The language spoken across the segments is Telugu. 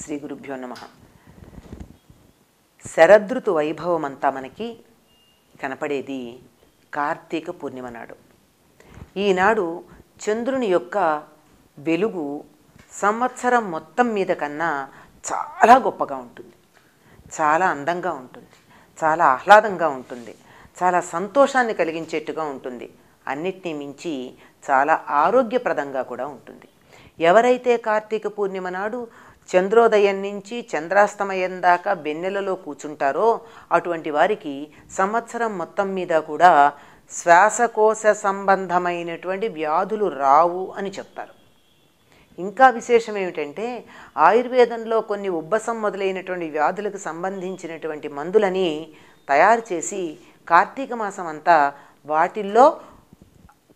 శ్రీ గురుభ్యో నమః. శరదృతు వైభవం అంతా మనకి కనపడేది కార్తీక పూర్ణిమ నాడు. ఈనాడు చంద్రుని యొక్క వెలుగు సంవత్సరం మొత్తం మీద కన్నా చాలా గొప్పగా ఉంటుంది, చాలా అందంగా ఉంటుంది, చాలా ఆహ్లాదంగా ఉంటుంది, చాలా సంతోషాన్ని కలిగించేట్టుగా ఉంటుంది. అన్నిటినీ మించి చాలా ఆరోగ్యప్రదంగా కూడా ఉంటుంది. ఎవరైతే కార్తీక పూర్ణిమ నాడు చంద్రోదయం నుంచి చంద్రాస్తమయం దాకా వెన్నెలలో కూర్చుంటారో అటువంటి వారికి సంవత్సరం మొత్తం మీద కూడా శ్వాసకోశ సంబంధమైనటువంటి వ్యాధులు రావు అని చెప్తారు. ఇంకా విశేషం ఏమిటంటే ఆయుర్వేదంలో కొన్ని ఉబ్బసం మొదలైనటువంటి వ్యాధులకు సంబంధించినటువంటి మందులని తయారు చేసి కార్తీక మాసం అంతా వాటిల్లో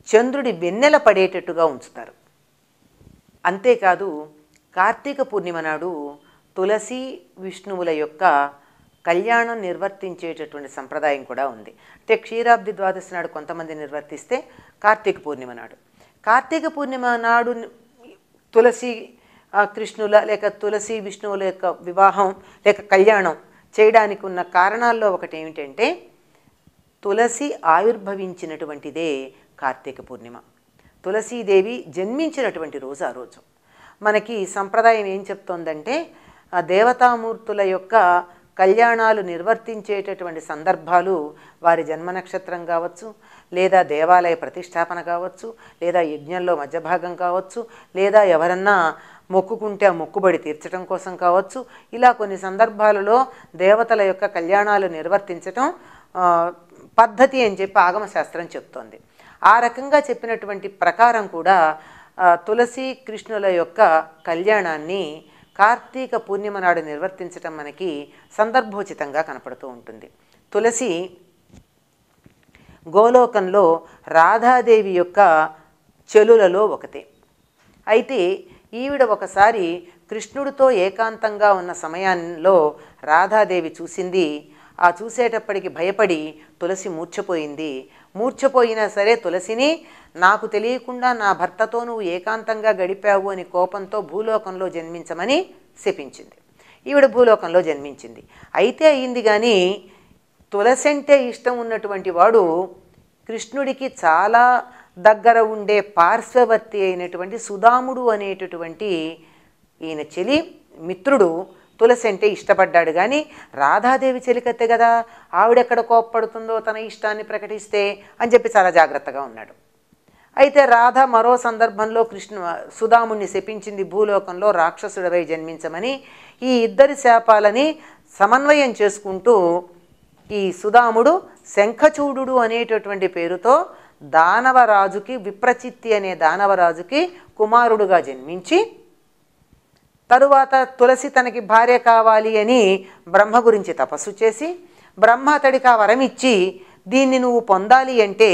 చంద్రుడి వెన్నెల పడేటట్టుగా ఉంచుతారు. అంతేకాదు కార్తీక పూర్ణిమ నాడు తులసి విష్ణువుల యొక్క కళ్యాణం నిర్వర్తించేటటువంటి సంప్రదాయం కూడా ఉంది. అంటే క్షీరాబ్ది ద్వాదశి నాడు కొంతమంది నిర్వర్తిస్తే కార్తీక పూర్ణిమ నాడు, కార్తీక పూర్ణిమ నాడు తులసి కృష్ణుల లేక తులసి విష్ణువుల యొక్క వివాహం లేక కళ్యాణం చేయడానికి ఉన్న కారణాల్లో ఒకటి ఏమిటంటే తులసి ఆవిర్భవించినటువంటిదే కార్తీక పూర్ణిమ. తులసీదేవి జన్మించినటువంటి రోజు ఆ రోజు. మనకి సంప్రదాయం ఏం చెప్తోందంటే ఆ దేవతామూర్తుల యొక్క కళ్యాణాలు నిర్వర్తించేటటువంటి సందర్భాలు వారి జన్మ నక్షత్రం కావచ్చు, లేదా దేవాలయ ప్రతిష్టాపన కావచ్చు, లేదా యజ్ఞంలో మధ్యభాగం కావచ్చు, లేదా ఎవరన్నా మొక్కుకుంటే ఆ మొక్కుబడి తీర్చడం కోసం కావచ్చు. ఇలా కొన్ని సందర్భాలలో దేవతల యొక్క కళ్యాణాలు నిర్వర్తించటం పద్ధతి అని చెప్పి ఆగమశాస్త్రం చెప్తోంది. ఆ రకంగా చెప్పినటువంటి ప్రకారం కూడా తులసి కృష్ణుల యొక్క కళ్యాణాన్ని కార్తీక పూర్ణిమ నాడు నిర్వర్తించటం మనకి సందర్భోచితంగా కనపడుతూ ఉంటుంది. తులసి గోలోకంలో రాధాదేవి యొక్క చెలులలో ఒకతే. అయితే ఈవిడ ఒకసారి కృష్ణుడితో ఏకాంతంగా ఉన్న సమయంలో రాధాదేవి చూసింది. ఆ చూసేటప్పటికి భయపడి తులసి మూర్ఛపోయింది. మూర్ఛపోయినా సరే తులసిని నాకు తెలియకుండా నా భర్తతో నువ్వు ఏకాంతంగా గడిపావు అని కోపంతో భూలోకంలో జన్మించమని శపించింది. ఈవిడ భూలోకంలో జన్మించింది. అయితే అయింది కానీ తులసి అంటే ఇష్టం ఉన్నటువంటి వాడు కృష్ణుడికి చాలా దగ్గర ఉండే పార్శ్వవర్తి అయినటువంటి సుదాముడు అనేటటువంటి ఈయన చెలి మిత్రుడు తులసి అంటే ఇష్టపడ్డాడు. కానీ రాధాదేవి చెలికత్తే కదా, ఆవిడెక్కడ కోప్పడుతుందో తన ఇష్టాన్ని ప్రకటిస్తే అని చెప్పి చాలా జాగ్రత్తగా ఉన్నాడు. అయితే రాధ మరో సందర్భంలో సుదాముణ్ణి శపించింది, భూలోకంలో రాక్షసుడివై జన్మించమని. ఈ ఇద్దరి శాపాలని సమన్వయం చేసుకుంటూ ఈ సుదాముడు శంఖచూడు అనేటటువంటి పేరుతో దానవరాజుకి, విప్రచిత్తి అనే దానవరాజుకి కుమారుడుగా జన్మించి తరువాత తులసి తనకి భార్య కావాలి అని బ్రహ్మ గురించి తపస్సు చేసి బ్రహ్మ అతడికి ఆ వరం ఇచ్చి దీన్ని నువ్వు పొందాలి అంటే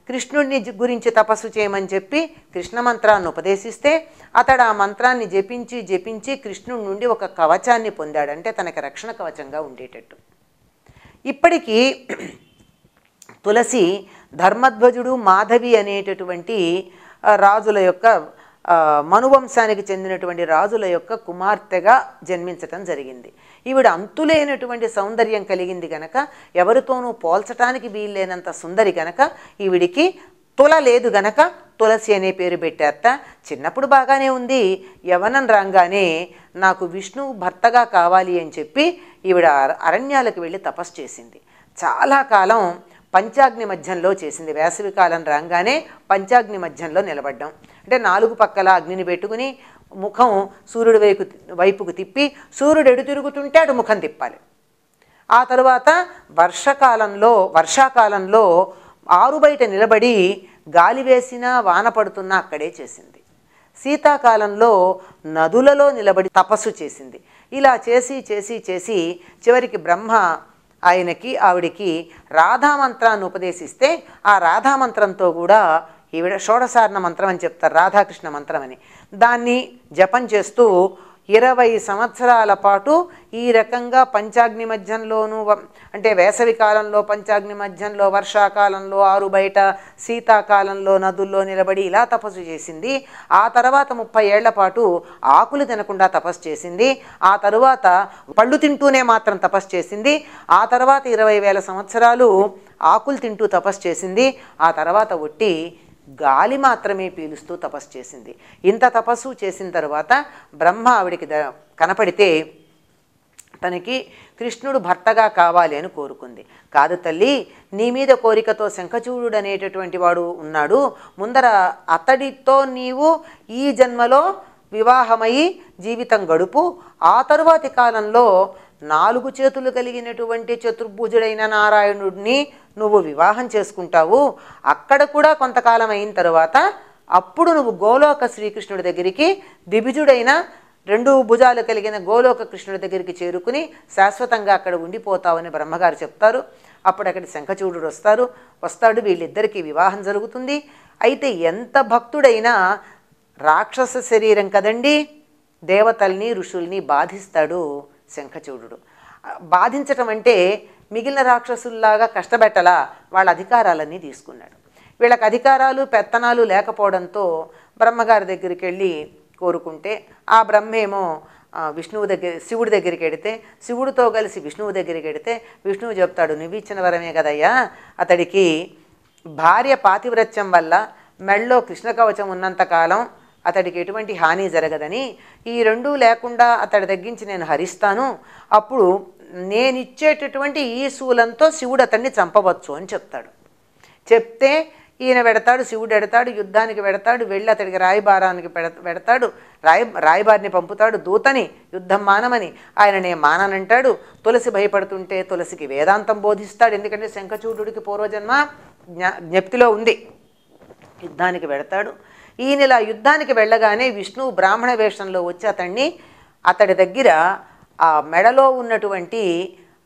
కృష్ణుడిని గురించి తపస్సు చేయమని చెప్పి కృష్ణ మంత్రాన్ని ఉపదేశిస్తే అతడు ఆ మంత్రాన్ని జపించి జపించి కృష్ణుడి నుండి ఒక కవచాన్ని పొందాడు. అంటే తనకి రక్షణ కవచంగా ఉండేటట్టు. ఇప్పటికీ తులసి ధర్మధ్వజుడు, మాధవి అనేటటువంటి రాజుల యొక్క మనువంశానికి చెందినటువంటి రాజుల యొక్క కుమార్తెగా జన్మించటం జరిగింది. ఈవిడ అంతులేనటువంటి సౌందర్యం కలిగింది కనుక, ఎవరితోనూ పోల్చటానికి వీల్లేనంత సుందరి కనుక ఈవిడికి తుల లేదు గనక తులసి అనే పేరు పెట్టారట. చిన్నప్పుడు బాగానే ఉంది, యవ్వనం రాగానే నాకు విష్ణువు భర్తగా కావాలి అని చెప్పి ఈవిడ అరణ్యాలకు వెళ్ళి తపస్సు చేసింది. చాలా కాలం పంచాగ్ని మధ్యంలో చేసింది. వేసవికాలం రాగానే పంచాగ్ని మధ్యంలో నిలబడ్డాం అంటే 4 పక్కల అగ్నిని పెట్టుకుని ముఖం సూర్యుడి వైపుకు తిప్పి సూర్యుడు ఎడు తిరుగుతుంటే అటు ముఖం తిప్పాలి. ఆ తరువాత వర్షాకాలంలో ఆరు బయట నిలబడి గాలి వేసినా వాన పడుతున్నా అక్కడే చేసింది. శీతాకాలంలో నదులలో నిలబడి తపస్సు చేసింది. ఇలా చేసి చేసి చేసి చివరికి బ్రహ్మ ఆవిడికి రాధామంత్రాన్ని ఉపదేశిస్తే ఆ రాధామంత్రంతో కూడా ఈవిడ షోడశార్ణ మంత్రం అని చెప్తారు, రాధాకృష్ణ మంత్రం అని, దాన్ని జపం చేస్తూ 20 సంవత్సరాల పాటు ఈ రకంగా పంచాగ్ని మధ్యంలోనూ, అంటే వేసవి కాలంలో పంచాగ్ని మధ్యంలో, వర్షాకాలంలో ఆరు బయట, శీతాకాలంలో నదుల్లో నిలబడి ఇలా తపస్సు చేసింది. ఆ తర్వాత 30 ఏళ్ల పాటు ఆకులు తినకుండా తపస్సు చేసింది. ఆ తరువాత పళ్ళు తింటూనే మాత్రం తపస్సు చేసింది. ఆ తర్వాత 20,000 సంవత్సరాలు ఆకులు తింటూ తపస్సు చేసింది. ఆ తర్వాత ఒట్టి గాలి మాత్రమే పీలుస్తూ తపస్సు చేసింది. ఇంత తపస్సు చేసిన తర్వాత బ్రహ్మ ఆవిడికి కనపడితే తనకి కృష్ణుడు భర్తగా కావాలి అని కోరుకుంది. కాదు తల్లి, నీ మీద కోరికతో శంఖచూడుడు అనేటటువంటి వాడు ఉన్నాడు, ముందర అతడితో నీవు ఈ జన్మలో వివాహమై జీవితం గడుపు, ఆ తరువాతి కాలంలో 4 చేతులు కలిగినటువంటి చతుర్భుజుడైన నారాయణుడిని నువ్వు వివాహం చేసుకుంటావు. అక్కడ కూడా కొంతకాలం అయిన తర్వాత అప్పుడు నువ్వు గోలోక శ్రీకృష్ణుడి దగ్గరికి, దివిజుడైన 2 భుజాలు కలిగిన గోలోక కృష్ణుడి దగ్గరికి చేరుకుని శాశ్వతంగా అక్కడ ఉండిపోతావని బ్రహ్మగారు చెప్తారు. అప్పుడు అక్కడ శంఖచూడుడు వస్తాడు. వీళ్ళిద్దరికీ వివాహం జరుగుతుంది. అయితే ఎంత భక్తుడైనా రాక్షస శరీరం కదండి, దేవతల్ని ఋషుల్ని బాధిస్తాడు శంఖచూడుడు. బాధించటం అంటే మిగిలిన రాక్షసుల్లాగా కష్టపెట్టలా, వాళ్ళ అధికారాలన్నీ తీసుకున్నాడు. వీళ్ళకి అధికారాలు పెత్తనాలు లేకపోవడంతో బ్రహ్మగారి దగ్గరికి వెళ్ళి కోరుకుంటే, ఆ బ్రహ్మేమో శివుడి దగ్గరికి వెడితే, శివుడితో కలిసి విష్ణువు దగ్గరికి వెడితే విష్ణువు చెప్తాడు, నువ్వు ఇచ్చిన వరమే కదయ్యా, అతడికి భార్య పాతివ్రత్యం వల్ల మెళ్ళో కృష్ణ కవచం ఉన్నంతకాలం అతడికి ఎటువంటి హాని జరగదని, ఈ 2 లేకుండా అతడి తగ్గించి నేను హరిస్తాను, అప్పుడు నేనిచ్చేటటువంటి ఈ శూలంతో శివుడు అతన్ని చంపవచ్చు అని చెప్తాడు. చెప్తే ఈయన వెడతాడు, శివుడు ఎడతాడు, యుద్ధానికి వెడతాడు, వెళ్ళి అతడికి రాయబారానికి వెడతాడు, రాయబారిని పంపుతాడు దూతని, యుద్ధం మానమని. ఆయన నేను మాననంటాడు. తులసి భయపడుతుంటే తులసికి వేదాంతం బోధిస్తాడు, ఎందుకంటే శంఖచూడుడికి పూర్వజన్మ జ్ఞప్తిలో ఉంది. యుద్ధానికి వెడతాడు. ఈయన ఇలా యుద్ధానికి వెళ్ళగానే విష్ణువు బ్రాహ్మణ వేషంలో వచ్చి అతడి దగ్గర ఆ మెడలో ఉన్నటువంటి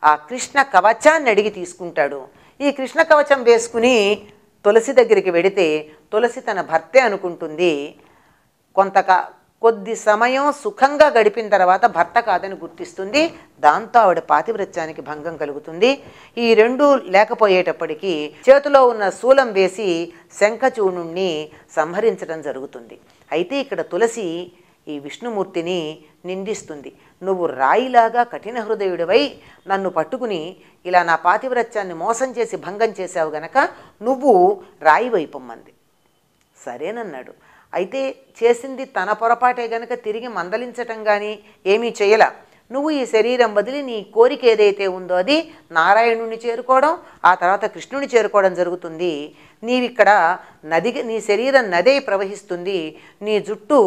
ఆ కృష్ణ కవచాన్ని అడిగి తీసుకుంటాడు. ఈ కృష్ణ కవచం వేసుకుని తులసి దగ్గరికి వెడితే తులసి తన భర్తే అనుకుంటుంది. కొద్ది సమయం సుఖంగా గడిపిన తర్వాత భర్త కాదని గుర్తిస్తుంది. దాంతో ఆవిడ పాతివ్రత్యానికి భంగం కలుగుతుంది. ఈ 2 లేకపోయేటప్పటికీ చేతిలో ఉన్న శూలం వేసి శంఖచూడుణ్ణి సంహరించడం జరుగుతుంది. అయితే ఇక్కడ తులసి ఈ విష్ణుమూర్తిని నిందిస్తుంది. నువ్వు రాయిలాగా కఠిన హృదయుడివై నన్ను పట్టుకుని ఇలా నా పాతివ్రత్యాన్ని మోసం చేసి భంగం చేశావు గనక నువ్వు రాయి వైపమ్మంది. సరేనన్నాడు. అయితే చేసింది తన పొరపాటే గనక తిరిగి మందలించటం కానీ ఏమీ చేయలా. నువ్వు ఈ శరీరం బదిలి నీ కోరిక ఏదైతే ఉందో అది నారాయణుని చేరుకోవడం, ఆ తర్వాత కృష్ణుని చేరుకోవడం జరుగుతుంది. నీవిక్కడ నీ శరీరం నదే ప్రవహిస్తుంది, నీ జుట్టు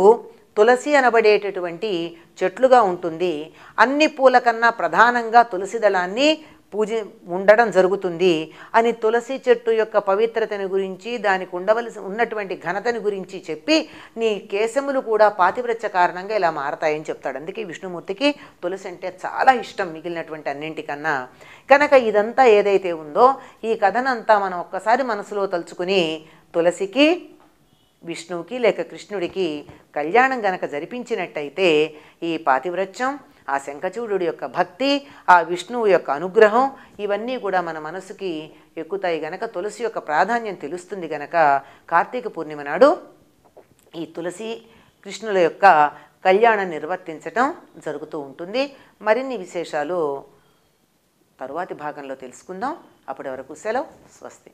తులసి అనబడేటటువంటి చెట్లుగా ఉంటుంది. అన్ని పూల కన్నా ప్రధానంగా తులసి దళాన్ని ఉండడం జరుగుతుంది అని తులసి చెట్టు యొక్క పవిత్రతని గురించి, దానికి ఉన్నటువంటి ఘనతని గురించి చెప్పి నీ కేశములు కూడా పాతివ్రత్య కారణంగా ఇలా మారతాయని చెప్తాడు. అందుకే విష్ణుమూర్తికి తులసి అంటే చాలా ఇష్టం మిగిలినటువంటి అన్నింటికన్నా. కనుక ఇదంతా ఏదైతే ఉందో ఈ కథనంతా మనం ఒక్కసారి మనసులో తలుచుకుని తులసికి, విష్ణువుకి లేక కృష్ణుడికి కళ్యాణం గనక జరిపించినట్టయితే ఈ పాతివ్రత్యం, ఆ శంఖచూడుడి యొక్క భక్తి, ఆ విష్ణువు యొక్క అనుగ్రహం ఇవన్నీ కూడా మన మనసుకి ఎక్కుతాయి గనక తులసి యొక్క ప్రాధాన్యం తెలుస్తుంది గనక కార్తీక పూర్ణిమ నాడు ఈ తులసి కృష్ణుల యొక్క కళ్యాణం నిర్వర్తించటం జరుగుతూ ఉంటుంది. మరిన్ని విశేషాలు తరువాతి భాగంలో తెలుసుకుందాం. అప్పటి వరకు సెలవు. స్వస్తి.